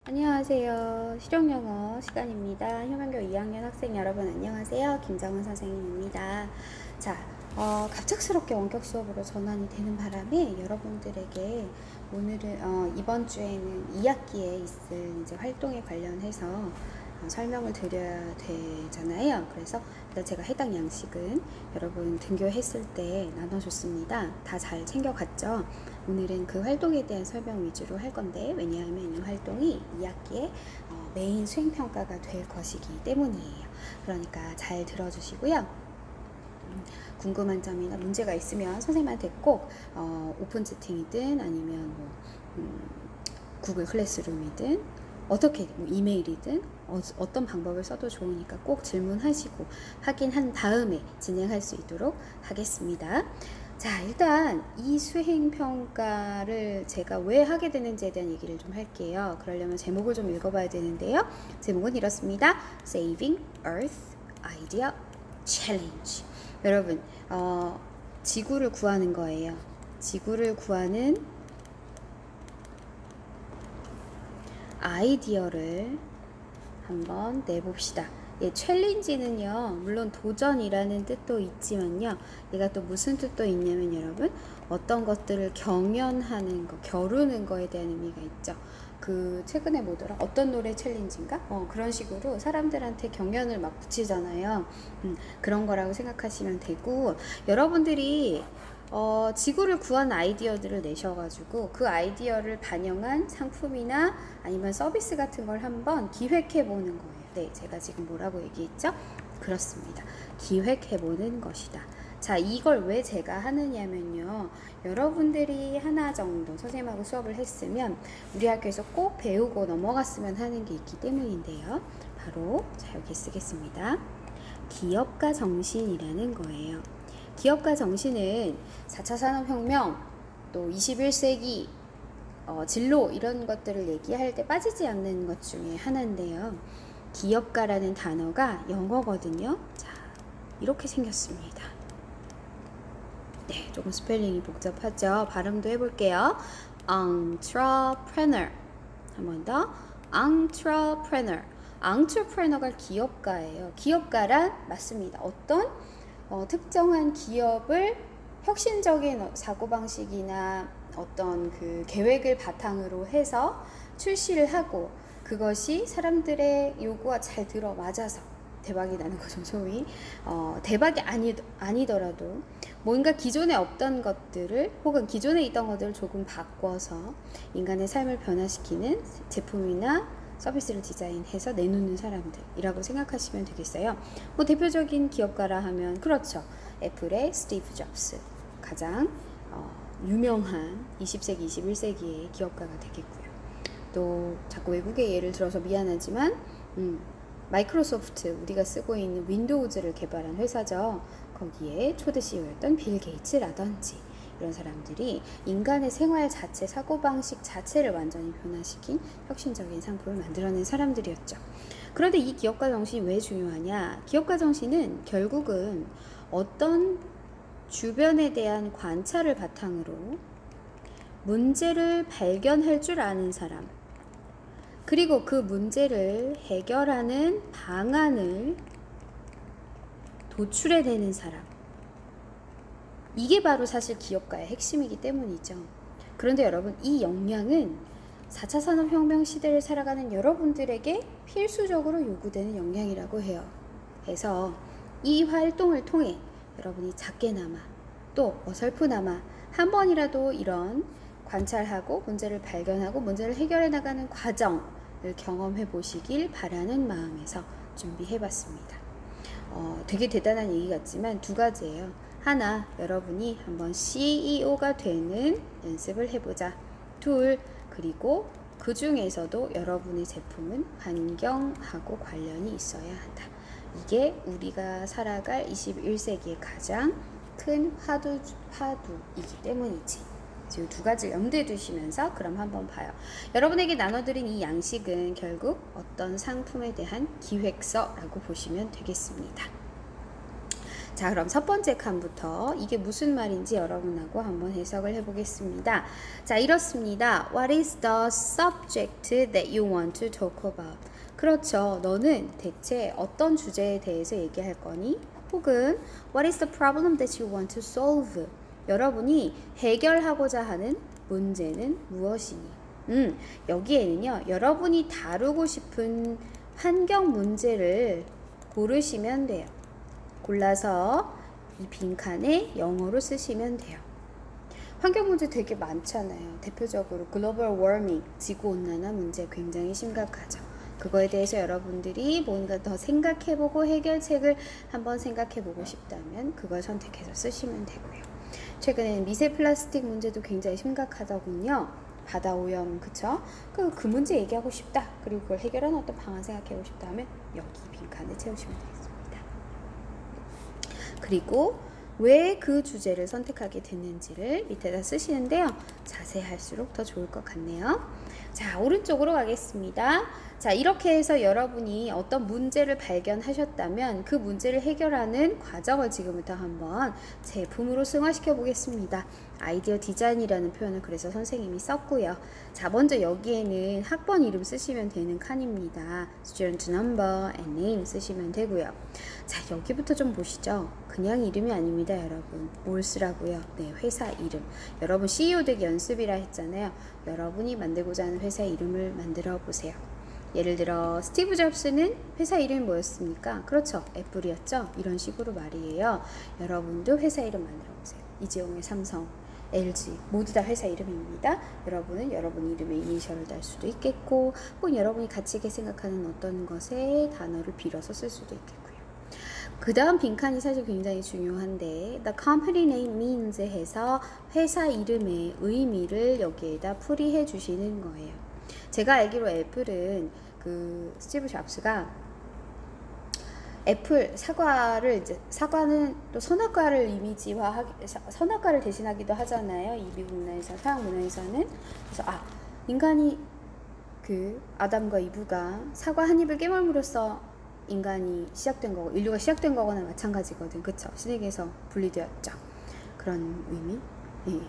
안녕하세요. 실용영어 시간입니다. 효명교 2학년 학생 여러분 안녕하세요. 김정은 선생님입니다. 자, 갑작스럽게 원격 수업으로 전환이 되는 바람에 여러분들에게 오늘은 이번 주에는 2학기에 있을 이제 활동에 관련해서 설명을 드려야 되잖아요. 그래서 일단 제가 해당 양식은 여러분 등교했을 때 나눠줬습니다. 다 잘 챙겨갔죠? 오늘은 그 활동에 대한 설명 위주로 할 건데, 왜냐하면 이 활동이 2학기에 메인 수행평가가 될 것이기 때문이에요. 그러니까 잘 들어주시고요. 궁금한 점이나 문제가 있으면 선생님한테 꼭 오픈 채팅이든 아니면 구글 클래스룸이든 어떻게 이메일이든 어떤 방법을 써도 좋으니까 꼭 질문하시고 확인한 다음에 진행할 수 있도록 하겠습니다. 자, 일단 이 수행평가를 제가 왜 하게 되는지에 대한 얘기를 좀 할게요. 그러려면 제목을 좀 읽어봐야 되는데요. 제목은 이렇습니다. Saving Earth Idea Challenge. 여러분, 지구를 구하는 거예요. 지구를 구하는 아이디어를 한번 내봅시다. 챌린지는요, 물론 도전이라는 뜻도 있지만요, 얘가 또 무슨 뜻도 있냐면 여러분, 어떤 것들을 경연하는 거, 겨루는 거에 대한 의미가 있죠. 최근에 뭐더라? 어떤 노래 챌린지인가? 그런 식으로 사람들한테 경연을 막 붙이잖아요. 그런 거라고 생각하시면 되고, 여러분들이 지구를 구한 아이디어들을 내셔가지고 그 아이디어를 반영한 상품이나 아니면 서비스 같은 걸 한번 기획해 보는 거예요. 네, 제가 지금 뭐라고 얘기했죠? 그렇습니다. 기획해 보는 것이다. 자, 이걸 왜 제가 하느냐면요, 여러분들이 하나 정도 선생님하고 수업을 했으면 우리 학교에서 꼭 배우고 넘어갔으면 하는 게 있기 때문인데요. 바로 자, 여기 쓰겠습니다. 기업가 정신이라는 거예요. 기업가 정신은 4차 산업혁명, 또 21세기 진로 이런 것들을 얘기할 때 빠지지 않는 것 중에 하나인데요. 기업가라는 단어가 영어거든요. 자, 이렇게 생겼습니다. 네, 조금 스펠링이 복잡하죠. 발음도 해볼게요. entrepreneur. 한 번 더. entrepreneur. entrepreneur가 기업가예요. 기업가란 맞습니다. 어떤 특정한 기업을 혁신적인 사고방식이나 어떤 그 계획을 바탕으로 해서 출시를 하고 그것이 사람들의 요구와 잘 들어맞아서 대박이 나는 거죠. 소위 대박이 아니더라도 뭔가 기존에 없던 것들을 혹은 기존에 있던 것들을 조금 바꿔서 인간의 삶을 변화시키는 제품이나 서비스를 디자인해서 내놓는 사람들이라고 생각하시면 되겠어요. 뭐 대표적인 기업가라 하면 그렇죠. 애플의 스티브 잡스, 가장 유명한 20세기, 21세기의 기업가가 되겠고요. 또 자꾸 외국의 예를 들어서 미안하지만 마이크로소프트, 우리가 쓰고 있는 윈도우즈를 개발한 회사죠. 거기에 초대 CEO였던 빌 게이츠라든지 이런 사람들이 인간의 생활 자체, 사고방식 자체를 완전히 변화시킨 혁신적인 상품을 만들어낸 사람들이었죠. 그런데 이 기업가 정신이 왜 중요하냐? 기업가 정신은 결국은 어떤 주변에 대한 관찰을 바탕으로 문제를 발견할 줄 아는 사람, 그리고 그 문제를 해결하는 방안을 도출해내는 사람, 이게 바로 사실 기업가의 핵심이기 때문이죠. 그런데 여러분, 이 역량은 4차 산업혁명 시대를 살아가는 여러분들에게 필수적으로 요구되는 역량이라고 해요. 그래서 이 활동을 통해 여러분이 작게나마 또 어설프나마 한 번이라도 이런 관찰하고 문제를 발견하고 문제를 해결해 나가는 과정을 경험해 보시길 바라는 마음에서 준비해 봤습니다. 되게 대단한 얘기 같지만 두 가지예요. 하나, 여러분이 한번 CEO가 되는 연습을 해보자. 둘, 그리고 그 중에서도 여러분의 제품은 환경하고 관련이 있어야 한다. 이게 우리가 살아갈 21세기의 가장 큰 화두이기 때문이지. 지금 두 가지를 염두에 두시면서 그럼 한번 봐요. 여러분에게 나눠드린 이 양식은 결국 어떤 상품에 대한 기획서라고 보시면 되겠습니다. 자, 그럼 첫 번째 칸부터 이게 무슨 말인지 여러분하고 한번 해석을 해보겠습니다. 자, 이렇습니다. What is the subject that you want to talk about? 그렇죠. 너는 대체 어떤 주제에 대해서 얘기할 거니? 혹은 What is the problem that you want to solve? 여러분이 해결하고자 하는 문제는 무엇이니? 여기에는요, 여러분이 다루고 싶은 환경 문제를 고르시면 돼요. 골라서 이 빈칸에 영어로 쓰시면 돼요. 환경 문제 되게 많잖아요. 대표적으로 글로벌 워밍, 지구온난화 문제 굉장히 심각하죠. 그거에 대해서 여러분들이 뭔가 더 생각해보고 해결책을 한번 생각해보고 싶다면 그걸 선택해서 쓰시면 되고요. 최근에는 미세 플라스틱 문제도 굉장히 심각하더군요. 바다 오염, 그쵸? 그 문제 얘기하고 싶다. 그리고 그걸 해결하는 어떤 방안 생각해보고 싶다 하면 여기 빈칸에 채우시면 되겠습니다. 그리고 왜 그 주제를 선택하게 됐는지를 밑에다 쓰시는데요. 자세할수록 더 좋을 것 같네요. 자, 오른쪽으로 가겠습니다. 자, 이렇게 해서 여러분이 어떤 문제를 발견하셨다면 그 문제를 해결하는 과정을 지금부터 한번 제품으로 승화시켜 보겠습니다. 아이디어 디자인이라는 표현을 그래서 선생님이 썼고요. 자, 먼저 여기에는 학번 이름 쓰시면 되는 칸입니다. Student number and name 쓰시면 되고요. 자, 여기부터 좀 보시죠. 그냥 이름이 아닙니다, 여러분. 뭘 쓰라고요? 네, 회사 이름. 여러분 CEO 되기 연습이라 했잖아요. 여러분이 만들고자 하는 회사 이름을 만들어 보세요. 예를 들어 스티브 잡스는 회사 이름이 뭐였습니까? 그렇죠, 애플이었죠. 이런 식으로 말이에요. 여러분도 회사 이름 만들어 보세요. 이재용의 삼성, LG 모두 다 회사 이름입니다. 여러분은 여러분 이름에 이니셜을 달 수도 있겠고, 혹은 여러분이 가치 있게 생각하는 어떤 것의 단어를 빌어서 쓸 수도 있겠고요. 그 다음 빈칸이 사실 굉장히 중요한데 The company name means 해서 회사 이름의 의미를 여기에다 풀이해 주시는 거예요. 제가 알기로 애플은 그 스티브 잡스가 애플 사과는 또 선악과를 선악과를 대신하기도 하잖아요. 이 미국 문화에서, 서양 문화에서는. 그래서 인간이 그 아담과 이브가 사과 한 입을 깨물므로써 인간이 시작된 거고 인류가 시작된 거거나 마찬가지거든. 그쵸? 신에게서 분리되었죠. 그런 의미? 예.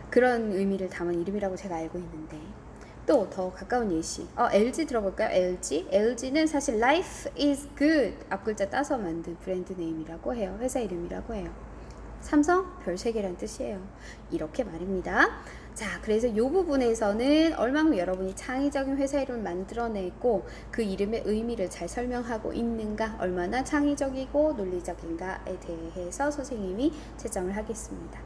그런 의미를 담은 이름이라고 제가 알고 있는데, 또 더 가까운 예시, LG 들어볼까요? LG는 사실 Life is Good 앞글자 따서 만든 브랜드 네임이라고 해요. 회사 이름이라고 해요. 삼성 별 3개란 뜻이에요. 이렇게 말입니다. 자, 그래서 이 부분에서는 얼마큼 여러분이 창의적인 회사 이름을 만들어내고 그 이름의 의미를 잘 설명하고 있는가, 얼마나 창의적이고 논리적인가에 대해서 선생님이 채점을 하겠습니다.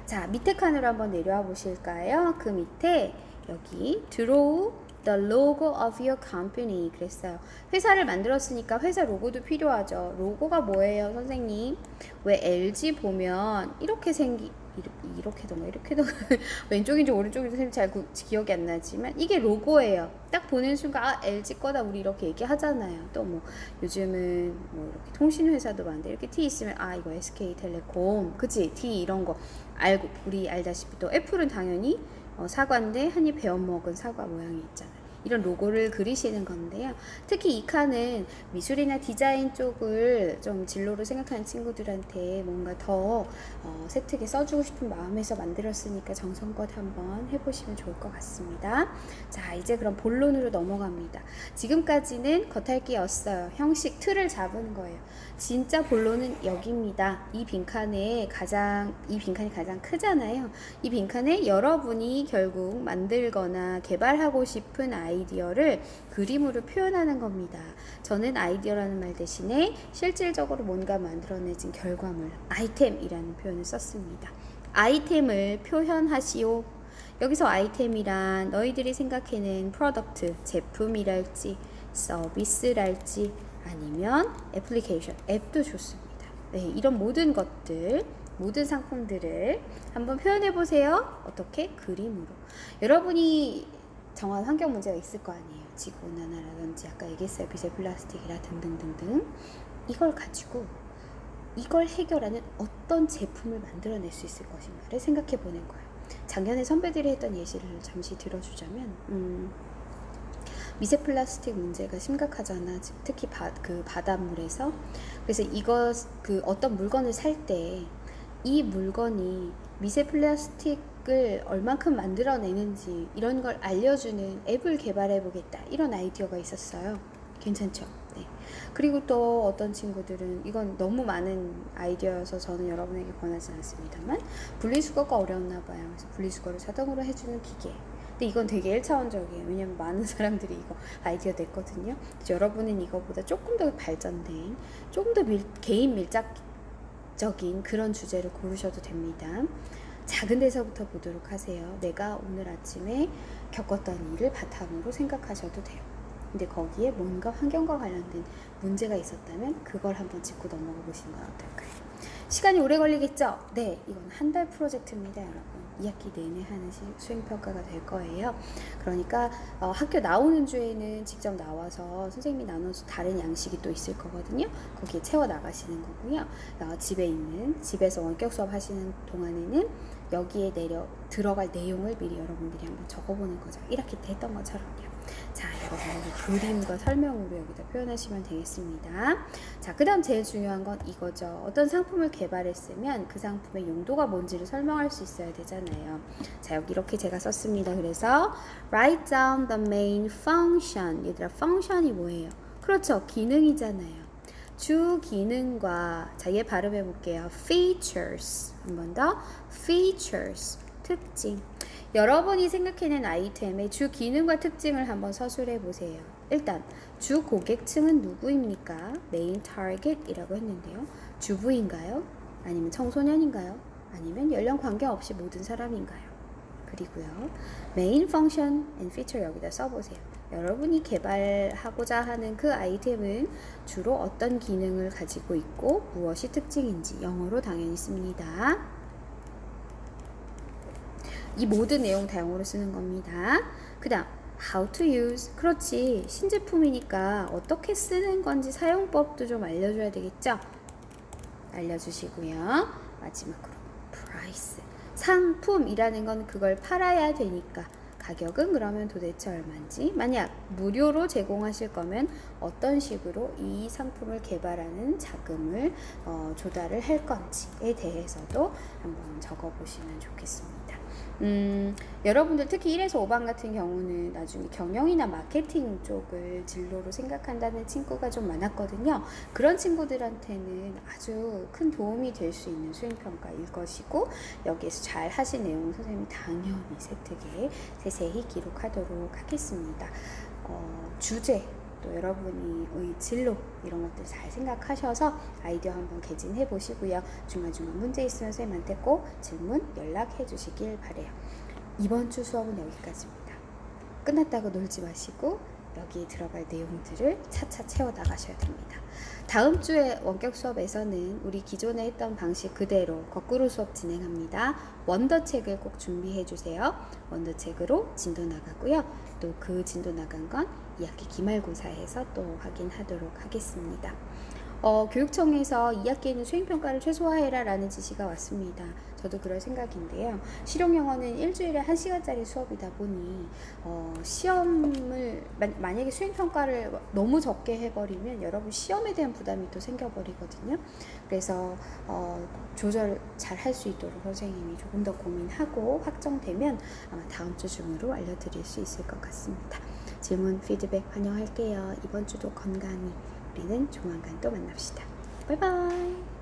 자, 밑에 칸으로 한번 내려와 보실까요? 그 밑에 여기 Draw the logo of your company 그랬어요. 회사를 만들었으니까 회사 로고도 필요하죠. 로고가 뭐예요, 선생님? 왜 LG 보면 이렇게 이렇게던가 왼쪽인지 오른쪽인지 선생님 잘 기억이 안 나지만 이게 로고예요. 딱 보는 순간 LG 거다 우리 이렇게 얘기하잖아요. 또 뭐 요즘은 뭐 이렇게 통신회사도 많은데 이렇게 T 있으면 이거 SK텔레콤 그치? T 이런 거 알고 우리 알다시피, 또 애플은 당연히 사과인데 한입 베어먹은 사과 모양이 있잖아요. 이런 로고를 그리시는 건데요. 특히 이 칸은 미술이나 디자인 쪽을 좀 진로로 생각하는 친구들한테 뭔가 더 세특에 써주고 싶은 마음에서 만들었으니까 정성껏 한번 해보시면 좋을 것 같습니다. 자, 이제 그럼 본론으로 넘어갑니다. 지금까지는 겉핥기였어요. 형식, 틀을 잡은 거예요. 진짜 본론은 여기입니다. 이 빈칸이 가장 크잖아요. 이 빈칸에 여러분이 결국 만들거나 개발하고 싶은 아이디어를 그림으로 표현하는 겁니다. 저는 아이디어라는 말 대신에 실질적으로 뭔가 만들어내진 결과물, 아이템이라는 표현을 썼습니다. 아이템을 표현하시오. 여기서 아이템이란 너희들이 생각해낸 프로덕트, 제품이랄지 서비스랄지 아니면 애플리케이션, 앱도 좋습니다. 네, 이런 모든 것들, 모든 상품들을 한번 표현해 보세요. 어떻게? 그림으로. 여러분이 정한 환경 문제가 있을 거 아니에요. 지구온난화라든지 아까 얘기했어요. 미세 플라스틱이라 등등등등. 이걸 가지고 이걸 해결하는 어떤 제품을 만들어낼 수 있을 것인가를 생각해 보는 거예요. 작년에 선배들이 했던 예시를 잠시 들어주자면 미세 플라스틱 문제가 심각하잖아. 특히 그 바닷물에서. 그래서 어떤 물건을 살 때 이 물건이 미세 플라스틱을 얼만큼 만들어내는지 이런 걸 알려주는 앱을 개발해 보겠다. 이런 아이디어가 있었어요. 괜찮죠? 네. 그리고 또 어떤 친구들은 이건 너무 많은 아이디어여서 저는 여러분에게 권하지 않습니다만 분리수거가 어려웠나 봐요. 그래서 분리수거를 자동으로 해주는 기계. 근데 이건 되게 1차원적이에요. 왜냐면 많은 사람들이 이거 아이디어 냈거든요. 그래서 여러분은 이거보다 조금 더 발전된, 조금 더 개인 밀착적인 그런 주제를 고르셔도 됩니다. 작은 데서부터 보도록 하세요. 내가 오늘 아침에 겪었던 일을 바탕으로 생각하셔도 돼요. 근데 거기에 뭔가 환경과 관련된 문제가 있었다면 그걸 한번 짚고 넘어가 보시는 건 어떨까요? 시간이 오래 걸리겠죠? 네, 이건 한 달 프로젝트입니다, 여러분. 2학기 내내 하는 수행평가가 될 거예요. 그러니까 학교 나오는 주에는 직접 나와서 선생님이 나눠서 다른 양식이 또 있을 거거든요. 거기에 채워 나가시는 거고요. 집에서 원격 수업 하시는 동안에는 여기에 들어갈 내용을 미리 여러분들이 한번 적어보는 거죠. 1학기 때 했던 것처럼요. 자, 여러분 그림과 설명으로 여기다 표현하시면 되겠습니다. 자, 그 다음 제일 중요한 건 이거죠. 어떤 상품을 개발했으면 그 상품의 용도가 뭔지를 설명할 수 있어야 되잖아요. 자, 여기 이렇게 제가 썼습니다. 그래서 write down the main function. 얘들아, function이 뭐예요? 그렇죠, 기능이잖아요. 주 기능과, 자, 얘 발음해 볼게요. features. 한 번 더. features. 특징. 여러분이 생각해낸 아이템의 주 기능과 특징을 한번 서술해 보세요. 일단 주 고객층은 누구입니까? 메인 타겟이라고 했는데요. 주부인가요? 아니면 청소년인가요? 아니면 연령 관계없이 모든 사람인가요? 그리고요, 메인 펑션 앤 피처 여기다 써보세요. 여러분이 개발하고자 하는 그 아이템은 주로 어떤 기능을 가지고 있고 무엇이 특징인지 영어로 당연히 씁니다. 이 모든 내용 다 영어로 쓰는 겁니다. 그 다음 how to use. 그렇지, 신제품이니까 어떻게 쓰는 건지 사용법도 좀 알려줘야 되겠죠? 알려주시고요. 마지막으로 price. 상품이라는 건 그걸 팔아야 되니까 가격은 그러면 도대체 얼마인지, 만약 무료로 제공하실 거면 어떤 식으로 이 상품을 개발하는 자금을 조달을 할 건지에 대해서도 한번 적어보시면 좋겠습니다. 여러분들 특히 1에서 5반 같은 경우는 나중에 경영이나 마케팅 쪽을 진로로 생각한다는 친구가 좀 많았거든요. 그런 친구들한테는 아주 큰 도움이 될 수 있는 수행평가일 것이고, 여기에서 잘 하신 내용은 선생님이 당연히 세특에 세세히 기록하도록 하겠습니다. 주제, 또 여러분이 진로 이런 것들 잘 생각하셔서 아이디어 한번 개진해 보시고요. 중간중간 문제 있으면 선생님한테 꼭 질문 연락해 주시길 바래요. 이번 주 수업은 여기까지입니다. 끝났다고 놀지 마시고 여기에 들어갈 내용들을 차차 채워 나가셔야 됩니다. 다음 주에 원격 수업에서는 우리 기존에 했던 방식 그대로 거꾸로 수업 진행합니다. 원더책을 꼭 준비해 주세요. 원더책으로 진도 나가고요. 또 그 진도 나간 건 2학기 기말고사에서 또 확인하도록 하겠습니다. 교육청에서 2학기에는 수행평가를 최소화해라 라는 지시가 왔습니다. 저도 그럴 생각인데요. 실용영어는 일주일에 1시간짜리 수업이다 보니 시험을 만약에 수행평가를 너무 적게 해버리면 여러분 시험에 대한 부담이 또 생겨버리거든요. 그래서 조절 잘 할 수 있도록 선생님이 조금 더 고민하고 확정되면 아마 다음 주 중으로 알려드릴 수 있을 것 같습니다. 질문, 피드백 환영할게요. 이번 주도 건강히 우리는 조만간 또 만납시다. 바이바이.